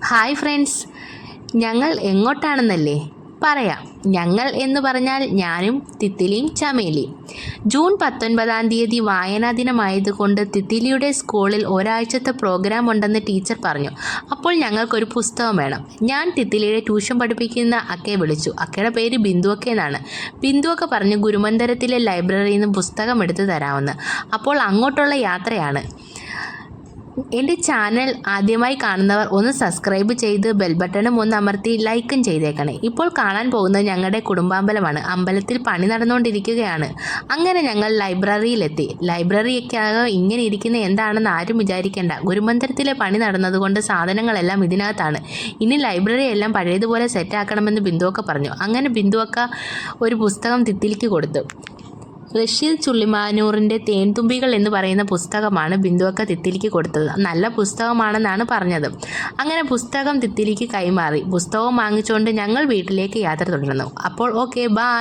Hi friends, ഞങ്ങൾ എങ്ങോട്ടാണെന്നല്ലേ? പറയാം. ഞങ്ങൾ എന്ന് പറഞ്ഞാൽ ഞാനും തിത്തിലിയും ചമേലിയും. ജൂൺ 19 വായനാ ദിനമായതുകൊണ്ട് തിത്തിലിയുടെ സ്കൂളിൽ ഒരാഴ്ചത്തെ പ്രോഗ്രാം ഉണ്ടെന്ന് ടീച്ചർ പറഞ്ഞു. അപ്പോൾ ഞങ്ങൾക്കൊരു പുസ്തകം വേണം. ഞാൻ തിത്തിലിയുടെ ട്യൂഷൻ പഠിപ്പിക്കുന്ന അക്കയെ വിളിച്ചു. അക്കയുടെ പേര് ബിന്ദു അക്ക എന്നാണ്. ബിന്ദു അക്ക പറഞ്ഞു ഗുരുമന്ദിരത്തിലെ ലൈബ്രറിയിൽ നിന്ന് പുസ്തകം എടുത്ത് തരാമെന്ന്. അപ്പോൾ അങ്ങോട്ടുള്ള യാത്രയാണ്. എൻ്റെ ചാനൽ ആദ്യമായി കാണുന്നവർ ഒന്ന് സബ്സ്ക്രൈബ് ചെയ്ത് ബെൽ ബട്ടണും ഒന്ന് അമർത്തി ലൈക്കും ചെയ്തേക്കണേ. ഇപ്പോൾ കാണാൻ പോകുന്നത് ഞങ്ങളുടെ കുടുംബാമ്പലമാണ്. അമ്പലത്തിൽ പണി നടന്നുകൊണ്ടിരിക്കുകയാണ്. അങ്ങനെ ഞങ്ങൾ ലൈബ്രറിയിലെത്തി. ലൈബ്രറിയൊക്കെ ഇങ്ങനെ ഇരിക്കുന്ന എന്താണെന്ന് ആരും വിചാരിക്കേണ്ട. ഗുരുമന്ദിരത്തിലെ പണി നടന്നതുകൊണ്ട് സാധനങ്ങളെല്ലാം ഇതിനകത്താണ്. ഇനി ലൈബ്രറി എല്ലാം പഴയതുപോലെ സെറ്റാക്കണമെന്ന് ബിന്ദുവക്ക പറഞ്ഞു. അങ്ങനെ ബിന്ദുവക്ക ഒരു പുസ്തകം തിത്തിലിക്ക് കൊടുത്തു. റഷീദ് ചുള്ളിമാനൂറിൻ്റെ തേൻതുമ്പികൾ എന്ന് പറയുന്ന പുസ്തകമാണ് ബിന്ദുവക്ക തിത്തിലിക്ക് കൊടുത്തത്. നല്ല പുസ്തകമാണെന്നാണ് പറഞ്ഞത്. അങ്ങനെ പുസ്തകം തിത്തിലിക്ക് കൈമാറി. പുസ്തകം വാങ്ങിച്ചുകൊണ്ട് ഞങ്ങൾ വീട്ടിലേക്ക് യാത്ര തുടർന്നു. അപ്പോൾ ഓക്കെ, ബൈ.